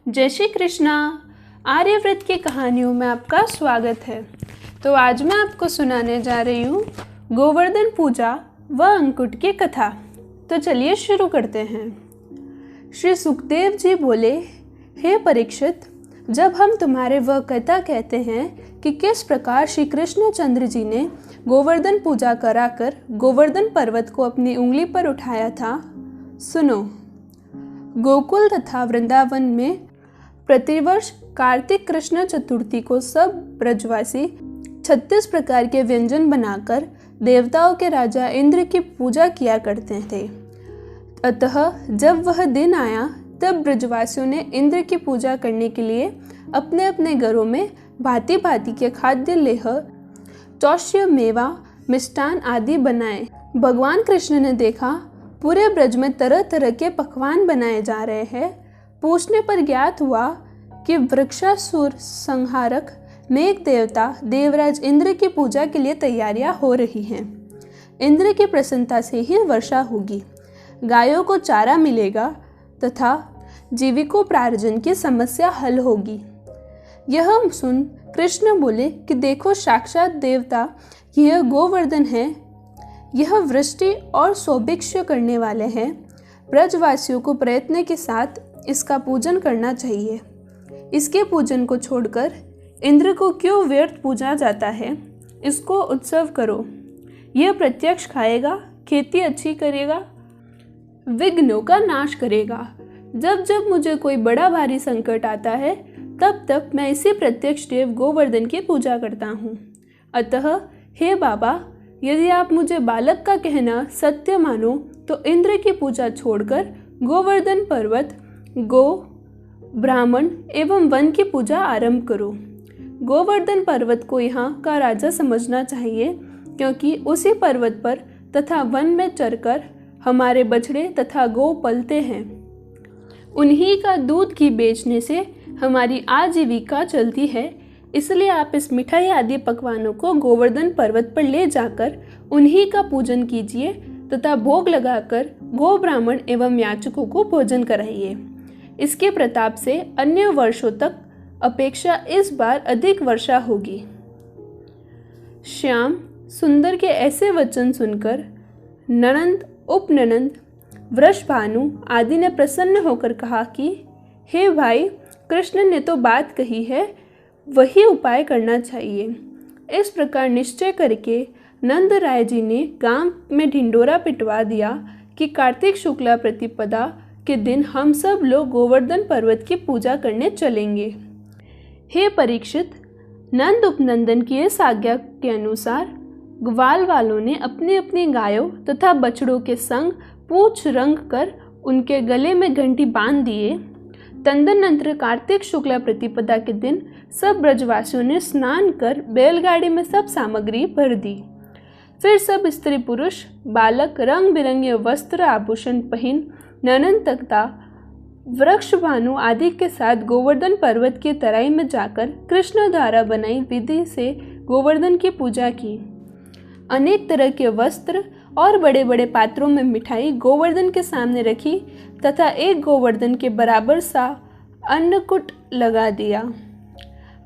जय श्री कृष्णा। आर्यव्रत की कहानियों में आपका स्वागत है। तो आज मैं आपको सुनाने जा रही हूँ गोवर्धन पूजा व अंकुट की कथा। तो चलिए शुरू करते हैं। श्री सुखदेव जी बोले, हे परीक्षित, जब हम तुम्हारे वह कथा कहते हैं कि किस प्रकार श्री कृष्णचंद्र जी ने गोवर्धन पूजा कराकर गोवर्धन पर्वत को अपनी उंगली पर उठाया था, सुनो। गोकुल तथा वृंदावन में प्रतिवर्ष कार्तिक कृष्ण चतुर्थी को सब ब्रजवासी 36 प्रकार के व्यंजन बनाकर देवताओं के राजा इंद्र की पूजा किया करते थे। अतः जब वह दिन आया तब ब्रजवासियों ने इंद्र की पूजा करने के लिए अपने अपने घरों में भांति भांति के खाद्य लेह, चौष्य, मेवा, मिष्टान आदि बनाए। भगवान कृष्ण ने देखा पूरे ब्रज में तरह तरह के पकवान बनाए जा रहे हैं। पूछने पर ज्ञात हुआ कि वृक्षासुर संहारक मेघ देवता देवराज इंद्र की पूजा के लिए तैयारियां हो रही हैं। इंद्र की प्रसन्नता से ही वर्षा होगी, गायों को चारा मिलेगा तथा जीविकोपार्जन की समस्या हल होगी। यह सुन कृष्ण बोले कि देखो, साक्षात देवता यह गोवर्धन है। यह वृष्टि और सौभिक्ष्य करने वाले हैं। ब्रजवासियों को प्रयत्न के साथ इसका पूजन करना चाहिए। इसके पूजन को छोड़कर इंद्र को क्यों व्यर्थ पूजा जाता है? इसको उत्सव करो। यह प्रत्यक्ष खाएगा, खेती अच्छी करेगा, विघ्नों का नाश करेगा। जब जब मुझे कोई बड़ा भारी संकट आता है तब तब मैं इसी प्रत्यक्ष देव गोवर्धन की पूजा करता हूँ। अतः हे बाबा, यदि आप मुझे बालक का कहना सत्य मानो तो इंद्र की पूजा छोड़कर गोवर्धन पर्वत, गो, ब्राह्मण एवं वन की पूजा आरंभ करो। गोवर्धन पर्वत को यहाँ का राजा समझना चाहिए, क्योंकि उसी पर्वत पर तथा वन में चरकर हमारे बछड़े तथा गौ पलते हैं। उन्हीं का दूध घी बेचने से हमारी आजीविका चलती है। इसलिए आप इस मिठाई आदि पकवानों को गोवर्धन पर्वत पर ले जाकर उन्हीं का पूजन कीजिए तथा भोग लगाकर गो, ब्राह्मण एवं याचकों को भोजन कराइए। इसके प्रताप से अन्य वर्षों तक अपेक्षा इस बार अधिक वर्षा होगी। श्याम सुंदर के ऐसे वचन सुनकर ननंद, उपननंद, वृषभानु आदि ने प्रसन्न होकर कहा कि हे भाई, कृष्ण ने तो बात कही है, वही उपाय करना चाहिए। इस प्रकार निश्चय करके नंद राय जी ने गांव में ढिंडोरा पिटवा दिया कि कार्तिक शुक्ला प्रतिपदा के दिन हम सब लोग गोवर्धन पर्वत की पूजा करने चलेंगे। हे परीक्षित, नंद उपनंदन की इस आज्ञा के अनुसार ग्वाल वालों ने अपनी अपनी गायों तथा बछड़ों के संग पूंछ रंग कर उनके गले में घंटी बांध दिए। तदनंतर कार्तिक शुक्ला प्रतिपदा के दिन सब ब्रजवासियों ने स्नान कर बैलगाड़ी में सब सामग्री भर दी। फिर सब स्त्री पुरुष बालक रंग बिरंगे वस्त्र आभूषण पहन ननन तख्ता, वृषभानु आदि के साथ गोवर्धन पर्वत की तराई में जाकर कृष्ण द्वारा बनाई विधि से गोवर्धन की पूजा की। अनेक तरह के वस्त्र और बड़े बड़े पात्रों में मिठाई गोवर्धन के सामने रखी तथा एक गोवर्धन के बराबर सा अन्नकूट लगा दिया।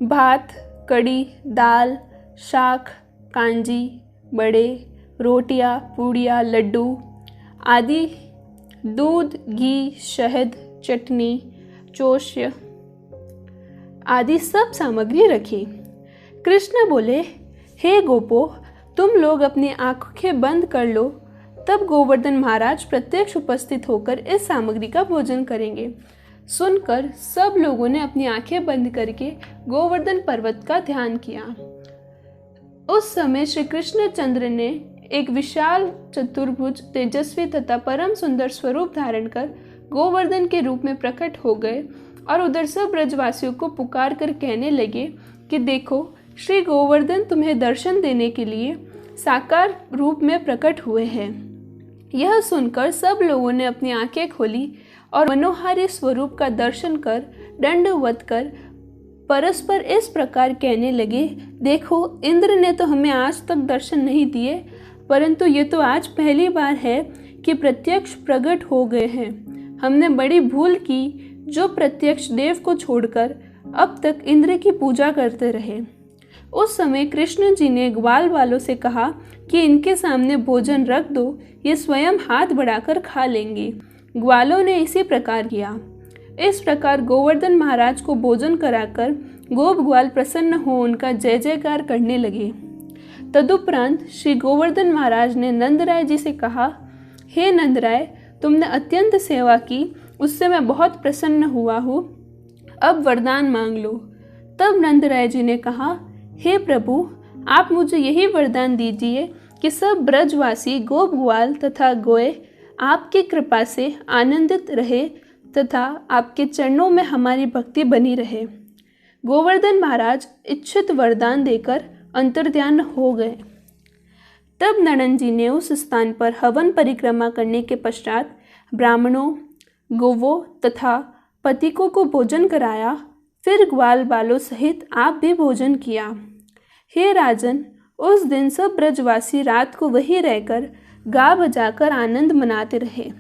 भात, कड़ी, दाल, शाक, कांजी, बड़े, रोटियां, पूड़ियाँ, लड्डू आदि, दूध, घी, शहद, चटनी, चोष्य आदि सब सामग्री रखी। कृष्ण बोले, हे गोपो, तुम लोग अपनी आंखें बंद कर लो। तब गोवर्धन महाराज प्रत्यक्ष उपस्थित होकर इस सामग्री का भोजन करेंगे। सुनकर सब लोगों ने अपनी आंखें बंद करके गोवर्धन पर्वत का ध्यान किया। उस समय श्री कृष्णचंद्र ने एक विशाल चतुर्भुज, तेजस्वी तथा परम सुंदर स्वरूप धारण कर गोवर्धन के रूप में प्रकट हो गए और उधर सब ब्रजवासियों को पुकार कर कहने लगे कि देखो, श्री गोवर्धन तुम्हें दर्शन देने के लिए साकार रूप में प्रकट हुए हैं। यह सुनकर सब लोगों ने अपनी आंखें खोली और मनोहारी स्वरूप का दर्शन कर दंडवत कर परस्पर इस प्रकार कहने लगे, देखो, इंद्र ने तो हमें आज तक दर्शन नहीं दिए, परंतु ये तो आज पहली बार है कि प्रत्यक्ष प्रकट हो गए हैं। हमने बड़ी भूल की जो प्रत्यक्ष देव को छोड़कर अब तक इंद्र की पूजा करते रहे। उस समय कृष्ण जी ने ग्वाल वालों से कहा कि इनके सामने भोजन रख दो, ये स्वयं हाथ बढ़ाकर खा लेंगे। ग्वालों ने इसी प्रकार किया। इस प्रकार गोवर्धन महाराज को भोजन कराकर गोप ग्वाल प्रसन्न हो उनका जय जयकार करने लगे। तदुपरांत श्री गोवर्धन महाराज ने नंदराय जी से कहा, हे नंदराय, तुमने अत्यंत सेवा की, उससे मैं बहुत प्रसन्न हुआ हूँ। अब वरदान मांग लो। तब नंदराय जी ने कहा, हे प्रभु, आप मुझे यही वरदान दीजिए कि सब ब्रजवासी गोप ग्वाल तथा गोए आपकी कृपा से आनंदित रहे तथा आपके चरणों में हमारी भक्ति बनी रहे। गोवर्धन महाराज इच्छित वरदान देकर अंतर्ध्यान हो गए। तब नंदन जी ने उस स्थान पर हवन परिक्रमा करने के पश्चात ब्राह्मणों, गोवों तथा पथिकों को भोजन कराया। फिर ग्वाल बालों सहित आप भी भोजन किया। हे राजन, उस दिन सब ब्रजवासी रात को वहीं रहकर गा बजाकर आनंद मनाते रहे।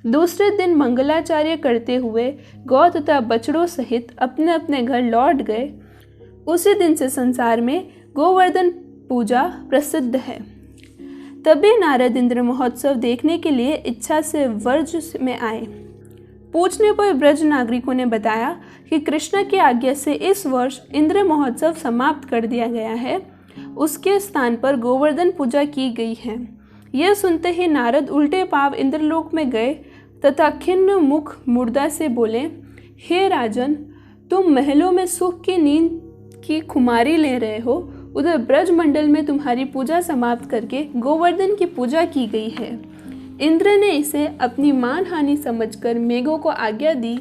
दूसरे दिन मंगलाचार्य करते हुए गौ तथा बछड़ों सहित अपने अपने घर लौट गए। उसी दिन से संसार में गोवर्धन पूजा प्रसिद्ध है। तभी नारद इंद्र महोत्सव देखने के लिए इच्छा से व्रज में आए। पूछने पर ब्रज नागरिकों ने बताया कि कृष्ण की आज्ञा से इस वर्ष इंद्र महोत्सव समाप्त कर दिया गया है। उसके स्थान पर गोवर्धन पूजा की गई है। यह सुनते ही नारद उल्टे पांव इंद्रलोक में गए तथा खिन्न मुख मुर्दा से बोले, हे राजन, तुम महलों में सुख की नींद की खुमारी ले रहे हो, उधर ब्रज मंडल में तुम्हारी पूजा समाप्त करके गोवर्धन की पूजा की गई है। इंद्र ने इसे अपनी मानहानि समझकर मेघों को आज्ञा दी,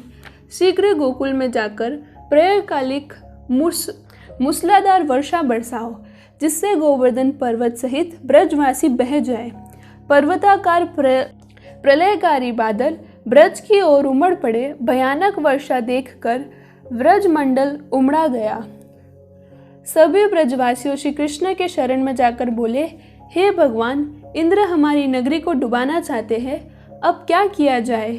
शीघ्र गोकुल में जाकर प्रलयकालिक मूसलाधार वर्षा बरसाओ, जिससे गोवर्धन पर्वत सहित ब्रजवासी बह जाए। पर्वताकार प्रलयकारी बादल ब्रज की ओर उमड़ पड़े। भयानक वर्षा देखकर ब्रज मंडल उमड़ा गया। सभी ब्रजवासियों श्री कृष्ण के शरण में जाकर बोले, हे भगवान, इंद्र हमारी नगरी को डुबाना चाहते हैं, अब क्या किया जाए।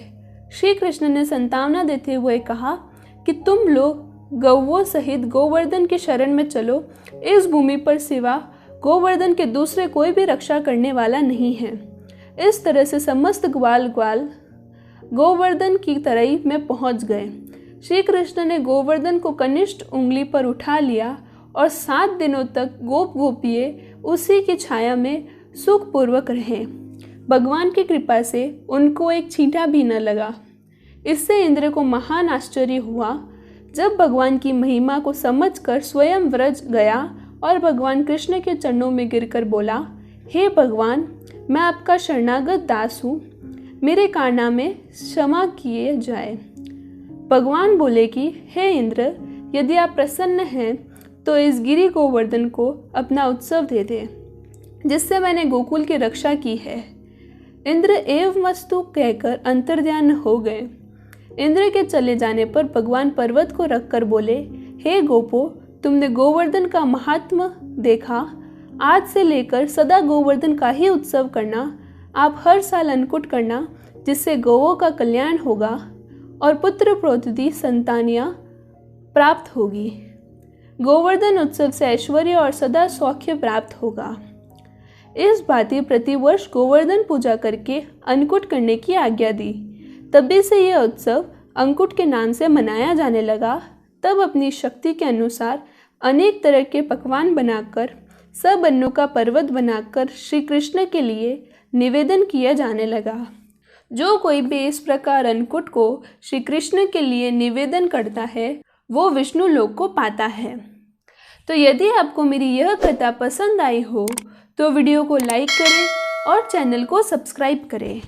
श्री कृष्ण ने संतावना देते हुए कहा कि तुम लोग गौवों सहित गोवर्धन के शरण में चलो। इस भूमि पर सिवा गोवर्धन के दूसरे कोई भी रक्षा करने वाला नहीं है। इस तरह से समस्त ग्वाल गोवर्धन की तराई में पहुंच गए। श्री कृष्ण ने गोवर्धन को कनिष्ठ उंगली पर उठा लिया और 7 दिनों तक गोप गोपिये उसी की छाया में सुखपूर्वक रहे। भगवान की कृपा से उनको एक छींटा भी न लगा। इससे इंद्र को महान आश्चर्य हुआ। जब भगवान की महिमा को समझकर स्वयं व्रज गया और भगवान कृष्ण के चरणों में गिरकर बोला, हे भगवान, मैं आपका शरणागत दास हूँ, मेरे कारनामे क्षमा किए जाए। भगवान बोले कि हे इंद्र, यदि आप प्रसन्न हैं तो इस गिरी गोवर्धन को अपना उत्सव दे दे, जिससे मैंने गोकुल की रक्षा की है। इंद्र एवमस्तु कहकर अंतर्ध्यान हो गए। इंद्र के चले जाने पर भगवान पर्वत को रखकर बोले, हे गोपो, तुमने गोवर्धन का महात्म्य देखा। आज से लेकर सदा गोवर्धन का ही उत्सव करना। आप हर साल अन्नकूट करना, जिससे गौओं का कल्याण होगा और पुत्र प्रोदिति संतानियां प्राप्त होगी। गोवर्धन उत्सव से ऐश्वर्य और सदा सौख्य प्राप्त होगा। इस भांति प्रतिवर्ष गोवर्धन पूजा करके अन्नकूट करने की आज्ञा दी। तभी से यह उत्सव अंकुट के नाम से मनाया जाने लगा। तब अपनी शक्ति के अनुसार अनेक तरह के पकवान बनाकर, सब अन्नों का पर्वत बनाकर श्री कृष्ण के लिए निवेदन किया जाने लगा। जो कोई भी इस प्रकार अन्नकूट को श्री कृष्ण के लिए निवेदन करता है, वो विष्णु लोक को पाता है। तो यदि आपको मेरी यह कथा पसंद आई हो तो वीडियो को लाइक करें और चैनल को सब्सक्राइब करें।